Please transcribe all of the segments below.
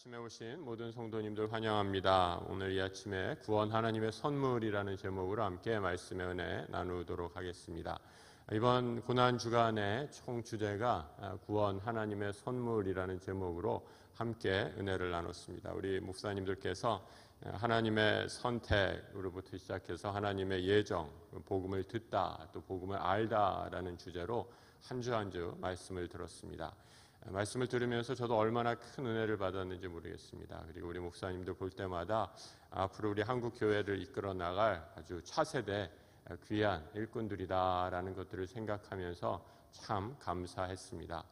아침에 오신 모든 성도님들 환영합니다. 오늘 이 아침에 구원 하나님의 선물이라는 제목으로 함께 말씀의 은혜 나누도록 하겠습니다. 이번 고난 주간의 총 주제가 구원 하나님의 선물이라는 제목으로 함께 은혜를 나눴습니다. 우리 목사님들께서 하나님의 선택으로부터 시작해서 하나님의 예정, 복음을 듣다, 또 복음을 알다라는 주제로 한 주 한 주 말씀을 들었습니다. 말씀을 들으면서 저도 얼마나 큰 은혜를 받았는지 모르겠습니다. 그리고 우리 목사님들 볼 때마다 앞으로 우리 한국 교회를 이끌어 나갈 아주 차세대 귀한 일꾼들이다라는 것들을 생각하면서 참 감사했습니다.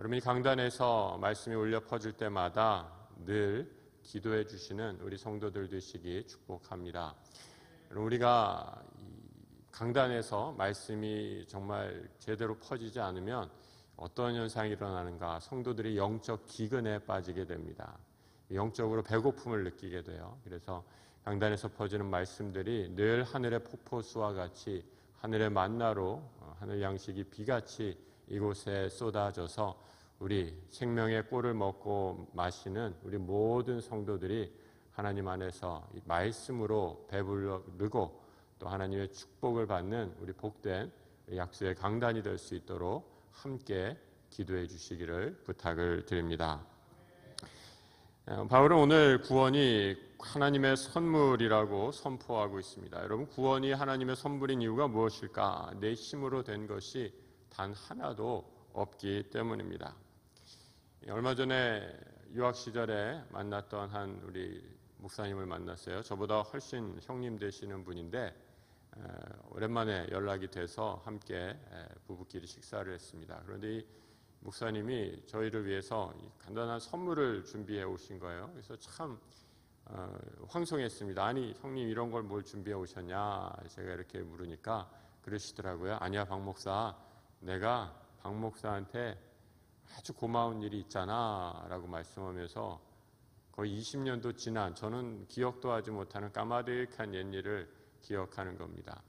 여러분이 강단에서 말씀이 울려 퍼질 때마다 늘 기도해 주시는 우리 성도들 되시기 축복합니다. 우리가 강단에서 말씀이 정말 제대로 퍼지지 않으면 어떤 현상이 일어나는가? 성도들이 영적 기근에 빠지게 됩니다. 영적으로 배고픔을 느끼게 돼요. 그래서 강단에서 퍼지는 말씀들이 늘 하늘의 폭포수와 같이 하늘의 만나로 하늘 양식이 비같이 이곳에 쏟아져서 우리 생명의 꼴을 먹고 마시는 우리 모든 성도들이 하나님 안에서 이 말씀으로 배부르고 또 하나님의 축복을 받는 우리 복된 약수의 강단이 될 수 있도록 함께 기도해 주시기를 부탁을 드립니다. 바울은 오늘 구원이 하나님의 선물이라고 선포하고 있습니다. 여러분, 구원이 하나님의 선물인 이유가 무엇일까? 내 힘으로 된 것이 단 하나도 없기 때문입니다. 얼마 전에 유학 시절에 만났던 한 우리 목사님을 만났어요. 저보다 훨씬 형님 되시는 분인데 오랜만에 연락이 돼서 함께 부부끼리 식사를 했습니다. 그런데 이 목사님이 저희를 위해서 간단한 선물을 준비해 오신 거예요. 그래서 참 황송했습니다. 아니 형님 이런 걸 뭘 준비해 오셨냐 제가 이렇게 물으니까 그러시더라고요. 아니야 박 목사, 내가 박 목사한테 아주 고마운 일이 있잖아 라고 말씀하면서 거의 20년도 지난 저는 기억도 하지 못하는 까마득한 옛일을 기억하는 겁니다.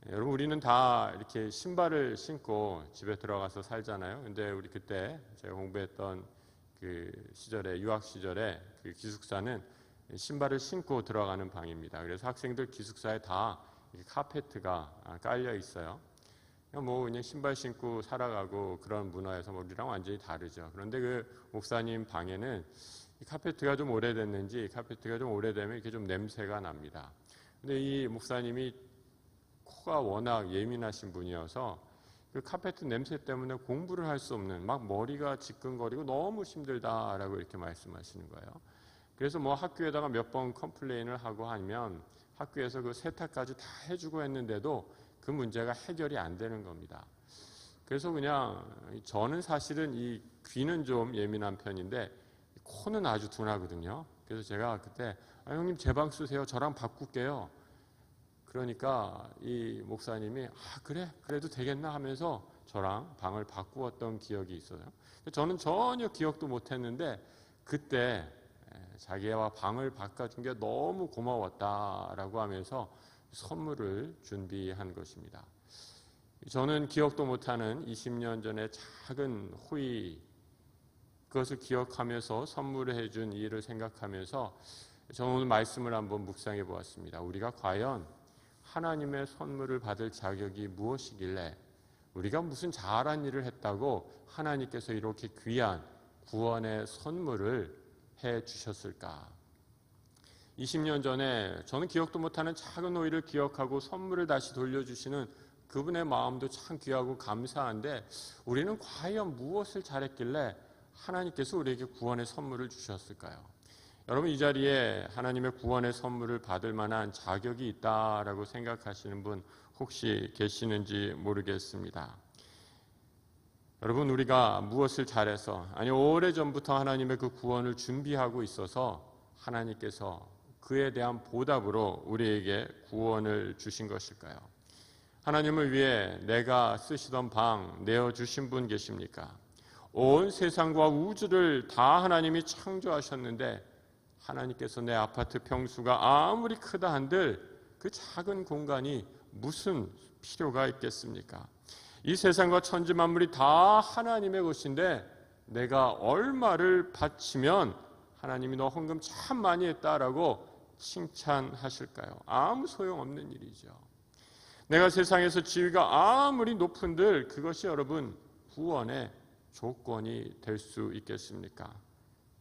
여러분, 우리는 다 이렇게 신발을 신고 집에 들어가서 살잖아요. 근데 우리 그때 제가 공부했던 그 시절에, 유학 시절에 그 기숙사는 신발을 신고 들어가는 방입니다. 그래서 학생들 기숙사에 다 카페트가 깔려 있어요. 뭐 그냥 신발 신고 살아가고 그런 문화에서 우리랑 완전히 다르죠. 그런데 그 목사님 방에는 이 카페트가 좀 오래됐는지 카페트가 좀 오래되면 이렇게 좀 냄새가 납니다. 근데 이 목사님이 코가 워낙 예민하신 분이어서 그 카페트 냄새 때문에 공부를 할 수 없는 막 머리가 지끈거리고 너무 힘들다라고 이렇게 말씀하시는 거예요. 그래서 뭐 학교에다가 몇 번 컴플레인을 하고 하면 학교에서 그 세탁까지 다 해주고 했는데도 그 문제가 해결이 안 되는 겁니다. 그래서 그냥 저는 사실은 이 귀는 좀 예민한 편인데 코는 아주 둔하거든요. 그래서 제가 그때 형님 제 방 쓰세요. 저랑 바꿀게요. 그러니까 이 목사님이 그래 그래도 되겠나 하면서 저랑 방을 바꾸었던 기억이 있어요. 저는 전혀 기억도 못했는데 그때 자기와 방을 바꿔준 게 너무 고마웠다라고 하면서 선물을 준비한 것입니다. 저는 기억도 못하는 20년 전의 작은 호의 그것을 기억하면서 선물을 해준 이 일을 생각하면서 저는 오늘 말씀을 한번 묵상해 보았습니다. 우리가 과연 하나님의 선물을 받을 자격이 무엇이길래 우리가 무슨 잘한 일을 했다고 하나님께서 이렇게 귀한 구원의 선물을 해 주셨을까? 20년 전에 저는 기억도 못하는 작은 호의를 기억하고 선물을 다시 돌려주시는 그분의 마음도 참 귀하고 감사한데 우리는 과연 무엇을 잘했길래 하나님께서 우리에게 구원의 선물을 주셨을까요? 여러분, 이 자리에 하나님의 구원의 선물을 받을 만한 자격이 있다라고 생각하시는 분 혹시 계시는지 모르겠습니다. 여러분, 우리가 무엇을 잘해서 아니 오래전부터 하나님의 그 구원을 준비하고 있어서 하나님께서 그에 대한 보답으로 우리에게 구원을 주신 것일까요? 하나님을 위해 내가 쓰시던 방 내어주신 분 계십니까? 온 세상과 우주를 다 하나님이 창조하셨는데 하나님께서 내 아파트 평수가 아무리 크다 한들 그 작은 공간이 무슨 필요가 있겠습니까? 이 세상과 천지 만물이 다 하나님의 것인데 내가 얼마를 바치면 하나님이 너 헌금 참 많이 했다라고 칭찬하실까요? 아무 소용없는 일이죠. 내가 세상에서 지위가 아무리 높은들 그것이 여러분 구원의 조건이 될 수 있겠습니까?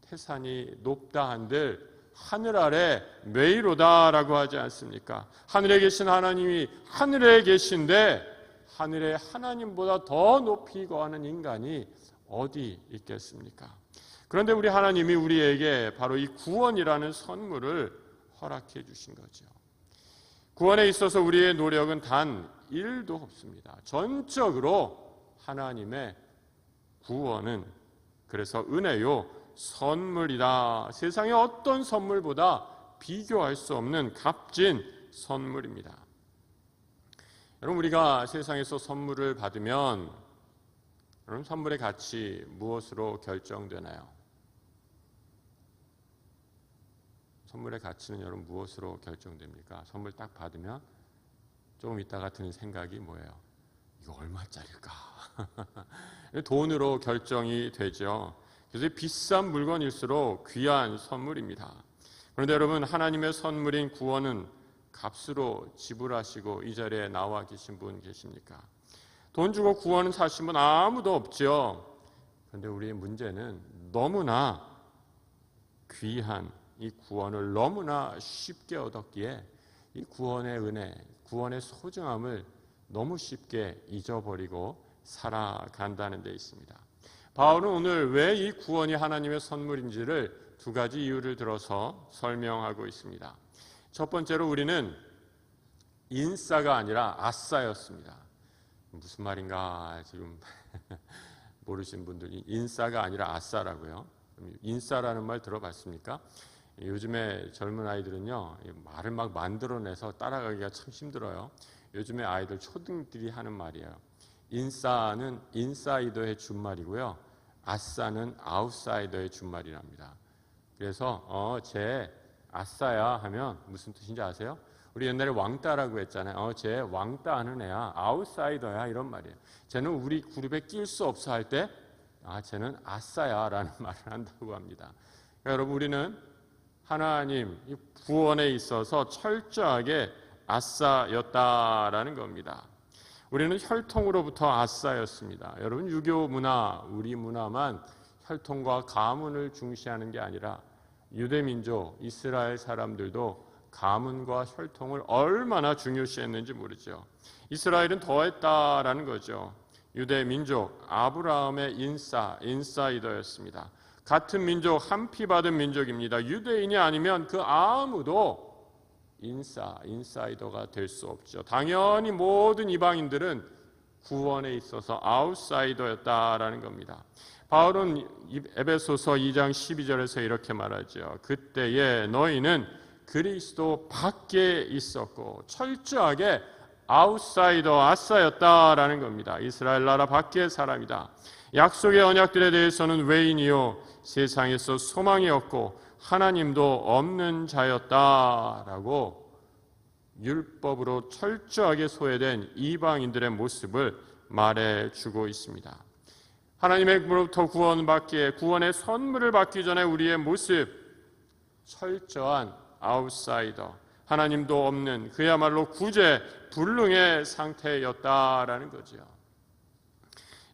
태산이 높다 한들 하늘 아래 메이로다라고 하지 않습니까? 하늘에 계신 하나님이 하늘에 계신데 하늘의 하나님보다 더 높이 거하는 인간이 어디 있겠습니까? 그런데 우리 하나님이 우리에게 바로 이 구원이라는 선물을 허락해 주신 거죠. 구원에 있어서 우리의 노력은 단 1도 없습니다. 전적으로 하나님의 구원은 그래서 은혜요 선물이다. 세상의 어떤 선물보다 비교할 수 없는 값진 선물입니다. 여러분 우리가 세상에서 선물을 받으면 여러분 선물의 가치 무엇으로 결정되나요? 선물의 가치는 여러분 무엇으로 결정됩니까? 선물 딱 받으면 조금 있다가 드는 생각이 뭐예요? 이거 얼마짜리일까? 돈으로 결정이 되죠. 그래서 비싼 물건일수록 귀한 선물입니다. 그런데 여러분 하나님의 선물인 구원은 값으로 지불하시고 이 자리에 나와 계신 분 계십니까? 돈 주고 구원은 사신 분 아무도 없죠. 그런데 우리의 문제는 너무나 귀한 이 구원을 너무나 쉽게 얻었기에 이 구원의 은혜, 구원의 소중함을 너무 쉽게 잊어버리고 살아간다는 데 있습니다. 바울은 오늘 왜 이 구원이 하나님의 선물인지를 두 가지 이유를 들어서 설명하고 있습니다. 첫 번째로 우리는 인싸가 아니라 아싸였습니다. 무슨 말인가 지금 모르신 분들이 인싸가 아니라 아싸라고요. 인싸라는 말 들어봤습니까? 요즘에 젊은 아이들은요 말을 막 만들어내서 따라가기가 참 힘들어요. 요즘에 아이들 초등들이 하는 말이에요. 인싸는 인사이더의 준말이고요. 아싸는 아웃사이더의 준말이랍니다. 그래서 쟤 아싸야 하면 무슨 뜻인지 아세요? 우리 옛날에 왕따라고 했잖아요. 쟤 왕따 하는 애야. 아웃사이더야 이런 말이에요. 쟤는 우리 그룹에 낄 수 없어 할 때 쟤는 아싸야 라는 말을 한다고 합니다. 그러니까 여러분 우리는 하나님 구원에 있어서 철저하게 아싸였다라는 겁니다. 우리는 혈통으로부터 아싸였습니다. 여러분 유교 문화, 우리 문화만 혈통과 가문을 중시하는 게 아니라 유대민족, 이스라엘 사람들도 가문과 혈통을 얼마나 중요시했는지 모르죠. 이스라엘은 더했다라는 거죠. 유대민족, 아브라함의 인사이더였습니다. 같은 민족, 한 피 받은 민족입니다. 유대인이 아니면 그 아무도 인사이더가 될 수 없죠. 당연히 모든 이방인들은 구원에 있어서 아웃사이더였다라는 겁니다. 바울은 에베소서 2장 12절에서 이렇게 말하죠. 그때에 너희는 그리스도 밖에 있었고 철저하게 아웃사이더, 아싸였다라는 겁니다. 이스라엘 나라 밖의 사람이다. 약속의 언약들에 대해서는 외인이요 세상에서 소망이 없고 하나님도 없는 자였다라고 율법으로 철저하게 소외된 이방인들의 모습을 말해주고 있습니다. 하나님으로부터 구원의 선물을 받기 전에 우리의 모습, 철저한 아웃사이더, 하나님도 없는 그야말로 구제불능의 상태였다라는 거죠.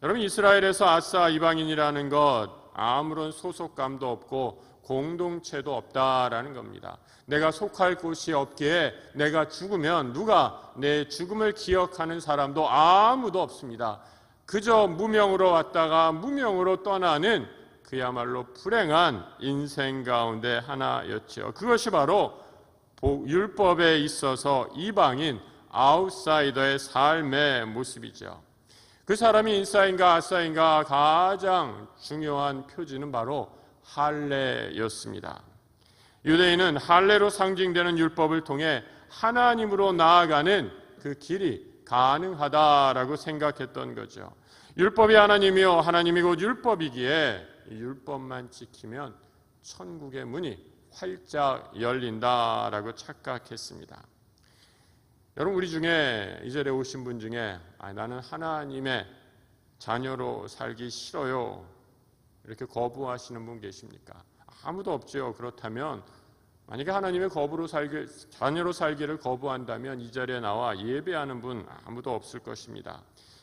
여러분 이스라엘에서 아싸 이방인이라는 것 아무런 소속감도 없고 공동체도 없다라는 겁니다. 내가 속할 곳이 없기에 내가 죽으면 누가 내 죽음을 기억하는 사람도 아무도 없습니다. 그저 무명으로 왔다가 무명으로 떠나는 그야말로 불행한 인생 가운데 하나였죠. 그것이 바로 율법에 있어서 이방인 아웃사이더의 삶의 모습이죠. 그 사람이 인싸인가 아싸인가 가장 중요한 표지는 바로 할례였습니다. 유대인은 할례로 상징되는 율법을 통해 하나님으로 나아가는 그 길이 가능하다라고 생각했던 거죠. 율법이 하나님이요 하나님이 곧 율법이기에 율법만 지키면 천국의 문이 활짝 열린다라고 착각했습니다. 여러분 우리 중에 이 자리에 오신 분 중에 나는 하나님의 자녀로 살기 싫어요 이렇게 거부하시는 분 계십니까? 아무도 없지요. 그렇다면 만약에 하나님의 자녀로 살기를 거부한다면 이 자리에 나와 예배하는 분 아무도 없을 것입니다.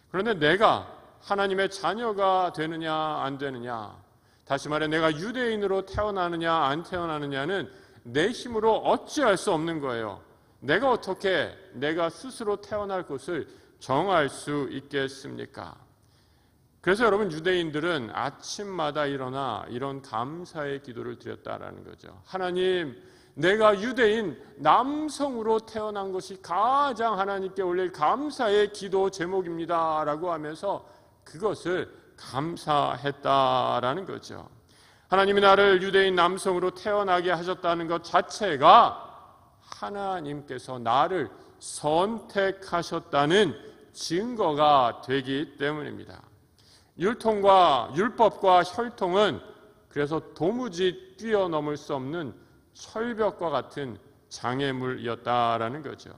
그런데 내가 하나님의 자녀가 되느냐 안 되느냐, 다시 말해 내가 유대인으로 태어나느냐 안 태어나느냐는 내 힘으로 어찌할 수 없는 거예요. 내가 어떻게 내가 스스로 태어날 곳을 정할 수 있겠습니까? 그래서 여러분, 유대인들은 아침마다 일어나 이런 감사의 기도를 드렸다라는 거죠. 하나님, 내가 유대인 남성으로 태어난 것이 가장 하나님께 올릴 감사의 기도 제목입니다 라고 하면서 그것을 감사했다라는 거죠. 하나님이 나를 유대인 남성으로 태어나게 하셨다는 것 자체가 하나님께서 나를 선택하셨다는 증거가 되기 때문입니다. 율법과 혈통은 그래서 도무지 뛰어넘을 수 없는 철벽과 같은 장애물이었다라는 거죠.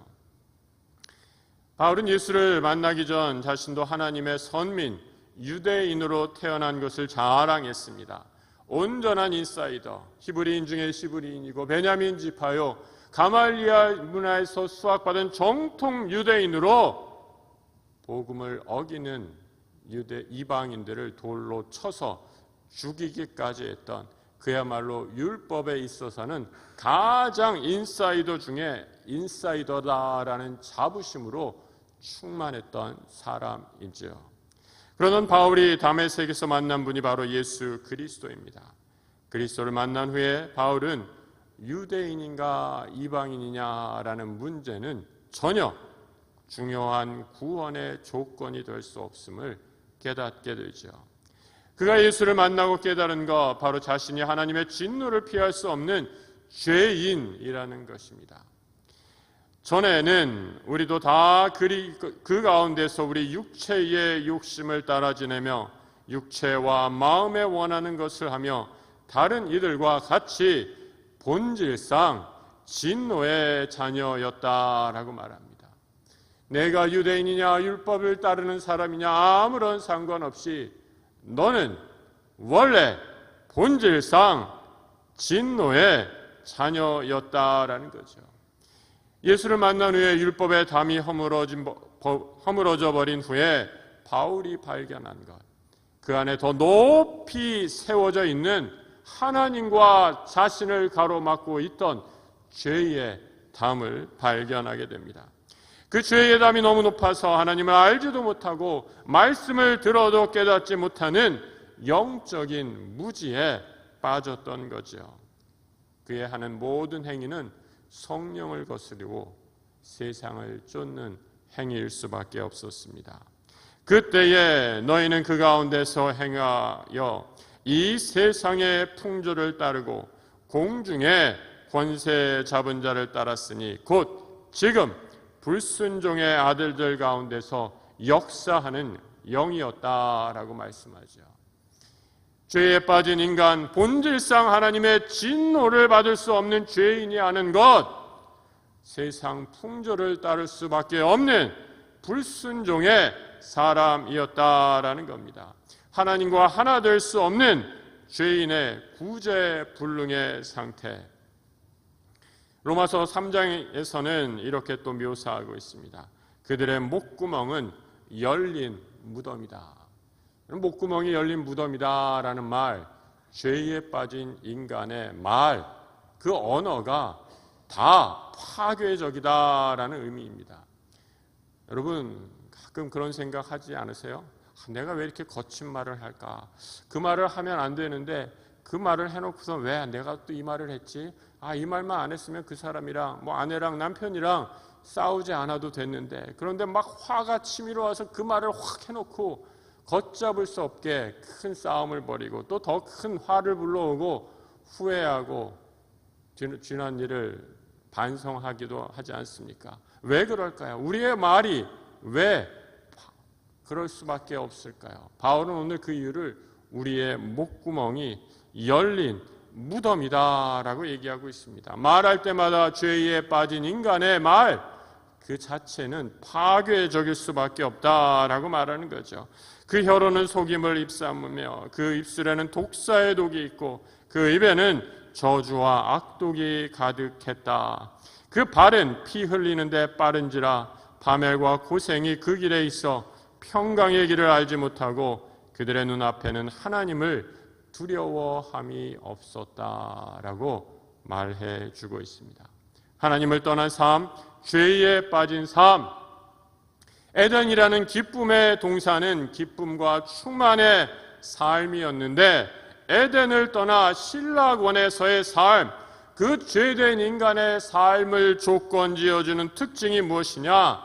바울은 예수를 만나기 전 자신도 하나님의 선민, 유대인으로 태어난 것을 자랑했습니다. 온전한 인사이더, 히브리인 중에 히브리인이고 베냐민 지파요, 가말리엘 문화에서 수학받은 정통 유대인으로 복음을 어기는 이방인들을 돌로 쳐서 죽이기까지 했던, 그야말로 율법에 있어서는 가장 인사이더 중에 인사이더다라는 자부심으로 충만했던 사람이지요. 그러던 바울이 다메섹에서 만난 분이 바로 예수 그리스도입니다. 그리스도를 만난 후에 바울은 유대인인가 이방인이냐라는 문제는 전혀 중요한 구원의 조건이 될 수 없음을 깨닫게 되죠. 그가 예수를 만나고 깨달은 것, 바로 자신이 하나님의 진노를 피할 수 없는 죄인이라는 것입니다. 전에는 우리도 다 그 가운데서 우리 육체의 욕심을 따라 지내며 육체와 마음에 원하는 것을 하며 다른 이들과 같이 본질상 진노의 자녀였다라고 말합니다. 내가 유대인이냐 율법을 따르는 사람이냐 아무런 상관없이 너는 원래 본질상 진노의 자녀였다라는 거죠. 예수를 만난 후에 율법의 담이 허물어져 버린 후에 바울이 발견한 것, 그 안에 더 높이 세워져 있는 하나님과 자신을 가로막고 있던 죄의 담을 발견하게 됩니다. 그 죄의 담이 너무 높아서 하나님을 알지도 못하고 말씀을 들어도 깨닫지 못하는 영적인 무지에 빠졌던 거죠. 그의 하는 모든 행위는 성령을 거스르고 세상을 쫓는 행위일 수밖에 없었습니다. 그때에 너희는 그 가운데서 행하여 이 세상의 풍조를 따르고 공중의 권세 잡은 자를 따랐으니 곧 지금 불순종의 아들들 가운데서 역사하는 영이었다라고 말씀하죠. 죄에 빠진 인간, 본질상 하나님의 진노를 받을 수 없는 죄인이 하는 것, 세상 풍조를 따를 수밖에 없는 불순종의 사람이었다라는 겁니다. 하나님과 하나 될 수 없는 죄인의 구제불능의 상태. 로마서 3장에서는 이렇게 또 묘사하고 있습니다. 그들의 목구멍은 열린 무덤이다. 목구멍이 열린 무덤이다라는 말, 죄에 빠진 인간의 말, 그 언어가 다 파괴적이다라는 의미입니다. 여러분, 가끔 그런 생각하지 않으세요? 내가 왜 이렇게 거친 말을 할까? 그 말을 하면 안 되는데 그 말을 해놓고서 왜 내가 또 이 말을 했지? 이 말만 안 했으면 그 사람이랑 아내랑 남편이랑 싸우지 않아도 됐는데, 그런데 막 화가 치밀어 와서 그 말을 확 해놓고 걷잡을 수 없게 큰 싸움을 벌이고 또 더 큰 화를 불러오고 후회하고 지난 일을 반성하기도 하지 않습니까? 왜 그럴까요? 우리의 말이 왜 그럴 수밖에 없을까요? 바울은 오늘 그 이유를 우리의 목구멍이 열린 무덤이다라고 얘기하고 있습니다. 말할 때마다 죄에 빠진 인간의 말, 그 자체는 파괴적일 수밖에 없다라고 말하는 거죠. 그 혀로는 속임을 입삼으며 그 입술에는 독사의 독이 있고 그 입에는 저주와 악독이 가득했다. 그 발은 피 흘리는데 빠른지라 파멸과 고생이 그 길에 있어 평강의 길을 알지 못하고 그들의 눈앞에는 하나님을 두려워함이 없었다라고 말해 주고 있습니다. 하나님을 떠난 삶, 죄에 빠진 삶, 에덴이라는 기쁨의 동산은 기쁨과 충만의 삶이었는데 에덴을 떠나 신락원에서의 삶, 그 죄된 인간의 삶을 조건 지어주는 특징이 무엇이냐?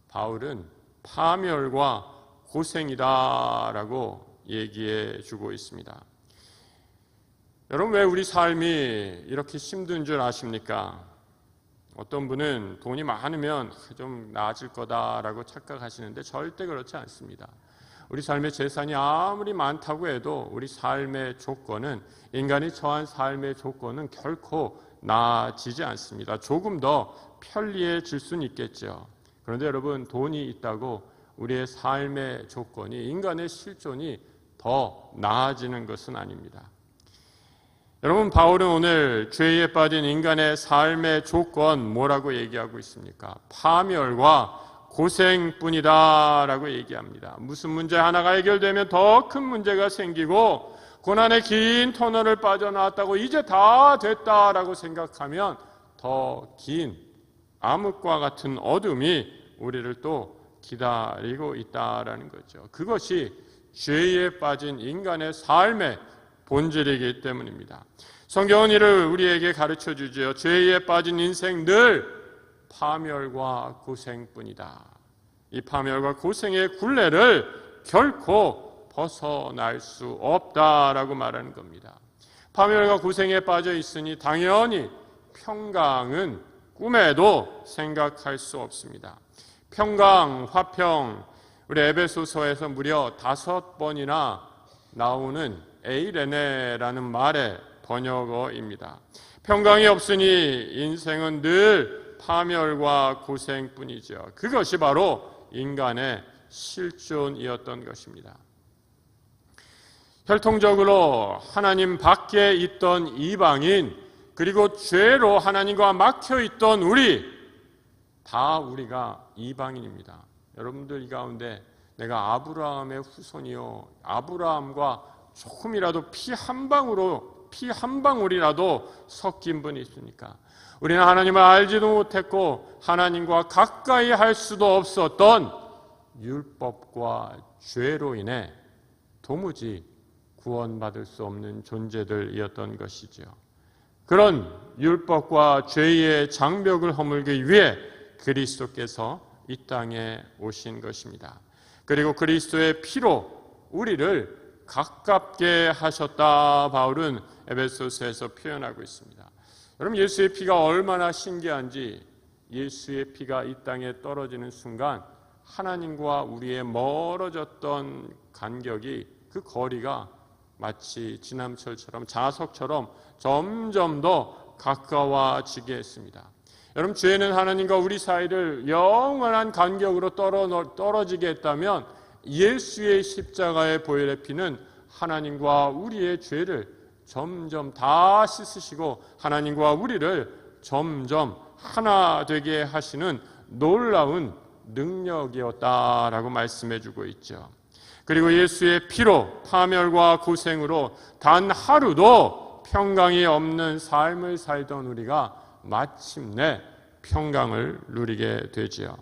바울은 파멸과 고생이다라고 얘기해 주고 있습니다. 여러분, 왜 우리 삶이 이렇게 힘든 줄 아십니까? 어떤 분은 돈이 많으면 좀 나아질 거다라고 착각하시는데 절대 그렇지 않습니다. 우리 삶의 재산이 아무리 많다고 해도 우리 삶의 조건은, 인간이 처한 삶의 조건은 결코 나아지지 않습니다. 조금 더 편리해질 수는 있겠죠. 그런데 여러분, 돈이 있다고 우리의 삶의 조건이, 인간의 실존이 더 나아지는 것은 아닙니다. 여러분, 바울은 오늘 죄에 빠진 인간의 삶의 조건 뭐라고 얘기하고 있습니까? 파멸과 고생뿐이다 라고 얘기합니다. 무슨 문제 하나가 해결되면 더 큰 문제가 생기고, 고난의 긴 터널을 빠져나왔다고 이제 다 됐다라고 생각하면 더 긴 암흑과 같은 어둠이 우리를 또 기다리고 있다라는 거죠. 그것이 죄에 빠진 인간의 삶의 본질이기 때문입니다. 성경은 이를 우리에게 가르쳐 주죠. 죄에 빠진 인생 늘 파멸과 고생뿐이다. 이 파멸과 고생의 굴레를 결코 벗어날 수 없다라고 말하는 겁니다. 파멸과 고생에 빠져 있으니 당연히 평강은 꿈에도 생각할 수 없습니다. 평강, 화평, 우리 에베소서에서 무려 5번이나 나오는 에이레네라는 말의 번역어입니다. 평강이 없으니 인생은 늘 파멸과 고생뿐이죠. 그것이 바로 인간의 실존이었던 것입니다. 혈통적으로 하나님 밖에 있던 이방인, 그리고 죄로 하나님과 막혀있던 우리, 다 우리가 이방인입니다. 여러분들 이 가운데 내가 아브라함의 후손이요, 아브라함과 조금이라도 피 한 방울이라도 섞인 분이 있습니까? 우리는 하나님을 알지도 못했고 하나님과 가까이 할 수도 없었던 율법과 죄로 인해 도무지 구원받을 수 없는 존재들이었던 것이죠. 그런 율법과 죄의 장벽을 허물기 위해 그리스도께서 이 땅에 오신 것입니다. 그리고 그리스도의 피로 우리를 가깝게 하셨다, 바울은 에베소서에서 표현하고 있습니다. 여러분, 예수의 피가 얼마나 신기한지, 예수의 피가 이 땅에 떨어지는 순간 하나님과 우리의 멀어졌던 간격이, 그 거리가 마치 지남철처럼, 자석처럼 점점 더 가까워지게 했습니다. 여러분, 죄는 하나님과 우리 사이를 영원한 간격으로 떨어지게 했다면 예수의 십자가의 보혈의 피는 하나님과 우리의 죄를 점점 다 씻으시고 하나님과 우리를 점점 하나 되게 하시는 놀라운 능력이었다라고 말씀해주고 있죠. 그리고 예수의 피로, 파멸과 고생으로 단 하루도 평강이 없는 삶을 살던 우리가 마침내 평강을 누리게 되지요.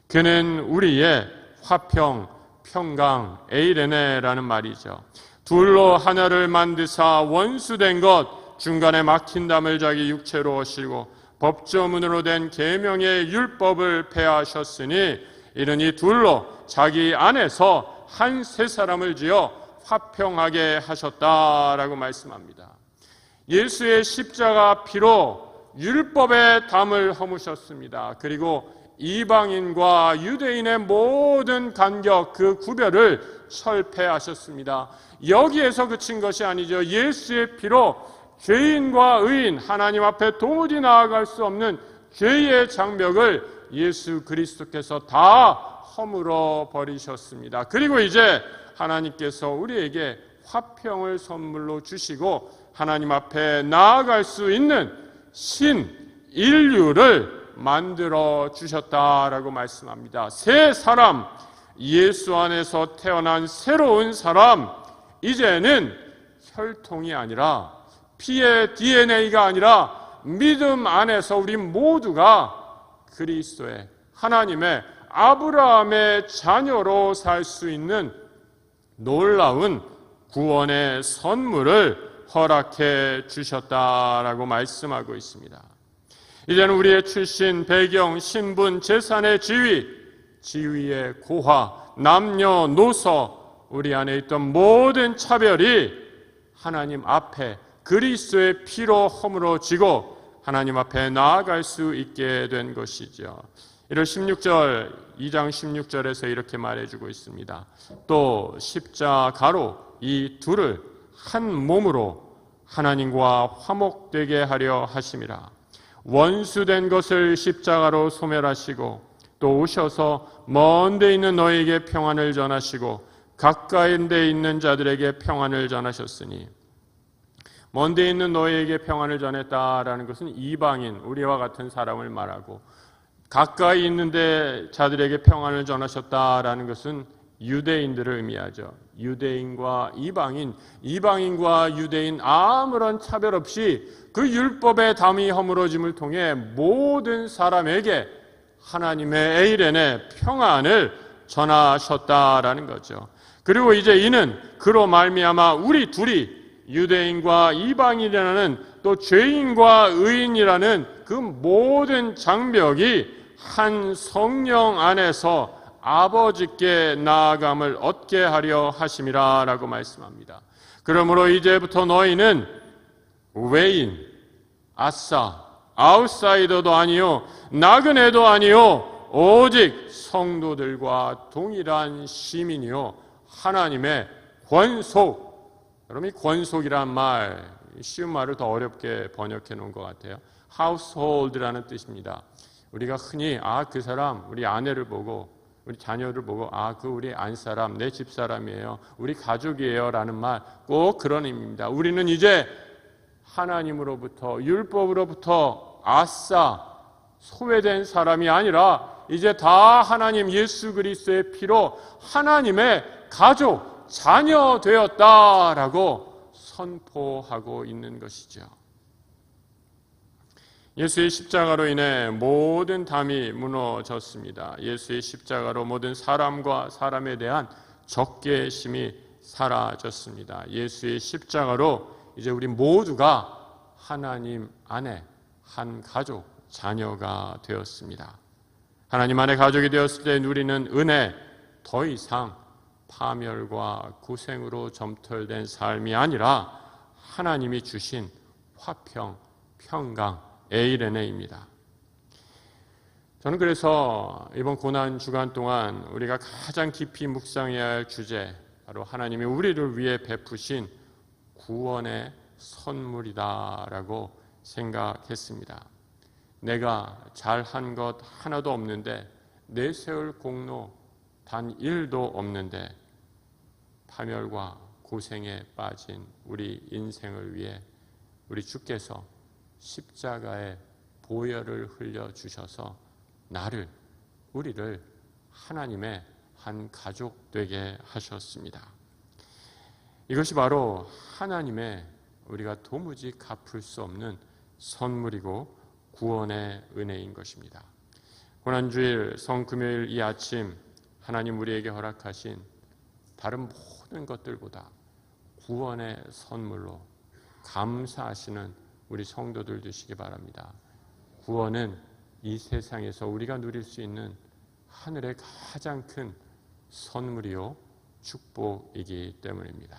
그는 우리의 화평, 평강, 에이레네라는 말이죠. 둘로 하나를 만드사 원수된 것, 중간에 막힌 담을 자기 육체로 오시고 법조문으로 된 계명의 율법을 폐하셨으니 이르니 둘로 자기 안에서 한 세 사람을 지어 화평하게 하셨다라고 말씀합니다. 예수의 십자가 피로 율법의 담을 허무셨습니다. 그리고 이방인과 유대인의 모든 간격, 그 구별을 철폐하셨습니다. 여기에서 그친 것이 아니죠. 예수의 피로 죄인과 의인, 하나님 앞에 도무지 나아갈 수 없는 죄의 장벽을 예수 그리스도께서 다 허물어 버리셨습니다. 그리고 이제 하나님께서 우리에게 화평을 선물로 주시고 하나님 앞에 나아갈 수 있는 신인류를 만들어 주셨다라고 말씀합니다. 새 사람, 예수 안에서 태어난 새로운 사람, 이제는 혈통이 아니라 피의 DNA가 아니라 믿음 안에서 우리 모두가 그리스도의 하나님의 아브라함의 자녀로 살 수 있는 놀라운 구원의 선물을 허락해 주셨다라고 말씀하고 있습니다. 이제는 우리의 출신, 배경, 신분, 재산의 지위의 고하, 남녀노소, 우리 안에 있던 모든 차별이 하나님 앞에 그리스도의 피로 허물어지고 하나님 앞에 나아갈 수 있게 된 것이죠. 2장 16절에서 이렇게 말해주고 있습니다. 또 십자가로 이 둘을 한 몸으로 하나님과 화목되게 하려 하심이라. 원수된 것을 십자가로 소멸하시고 또 오셔서 먼 데 있는 너희에게 평안을 전하시고 가까이 데 있는 자들에게 평안을 전하셨으니, 먼 데 있는 너희에게 평안을 전했다라는 것은 이방인, 우리와 같은 사람을 말하고, 가까이 있는데 자들에게 평안을 전하셨다라는 것은 유대인들을 의미하죠. 유대인과 이방인, 이방인과 유대인 아무런 차별 없이 그 율법의 담이 허물어짐을 통해 모든 사람에게 하나님의 에이렌의 평안을 전하셨다라는 거죠. 그리고 이제 이는 그로 말미암아 우리 둘이 유대인과 이방인이라는, 또 죄인과 의인이라는 그 모든 장벽이 한 성령 안에서 아버지께 나아감을 얻게 하려 하심이라 라고 말씀합니다. 그러므로 이제부터 너희는 외인, 아싸, 아웃사이더도 아니요 나그네도 아니요 오직 성도들과 동일한 시민이요 하나님의 권속. 여러분, 이 권속이란 말, 쉬운 말을 더 어렵게 번역해 놓은 것 같아요. household라는 뜻입니다. 우리가 흔히 그 사람, 우리 아내를 보고, 우리 자녀를 보고 그 우리 안사람, 내 집사람이에요, 우리 가족이에요 라는 말, 꼭 그런 의미입니다. 우리는 이제 하나님으로부터, 율법으로부터 아싸 소외된 사람이 아니라 이제 다 하나님 예수 그리스도의 피로 하나님의 가족, 자녀 되었다라고 선포하고 있는 것이죠. 예수의 십자가로 인해 모든 담이 무너졌습니다. 예수의 십자가로 모든 사람과 사람에 대한 적개심이 사라졌습니다. 예수의 십자가로 이제 우리 모두가 하나님 안에 한 가족, 자녀가 되었습니다. 하나님 안에 가족이 되었을 때 누리는 은혜, 더 이상 파멸과 고생으로 점털된 삶이 아니라 하나님이 주신 화평, 평강, 에이레네입니다. 저는 그래서 이번 고난 주간 동안 우리가 가장 깊이 묵상해야 할 주제, 바로 하나님이 우리를 위해 베푸신 구원의 선물이다라고 생각했습니다. 내가 잘한 것 하나도 없는데, 내세울 공로 단 1도 없는데 파멸과 고생에 빠진 우리 인생을 위해 우리 주께서 십자가의 보혈을 흘려주셔서 우리를 하나님의 한 가족 되게 하셨습니다. 이것이 바로 하나님의 우리가 도무지 갚을 수 없는 선물이고 구원의 은혜인 것입니다. 고난주일 성금요일 이 아침 하나님 우리에게 허락하신 다른 모든 것들보다 구원의 선물로 감사하시는 우리 성도들 되시기 바랍니다. 구원은 이 세상에서 우리가 누릴 수 있는 하늘의 가장 큰 선물이요 축복이기 때문입니다.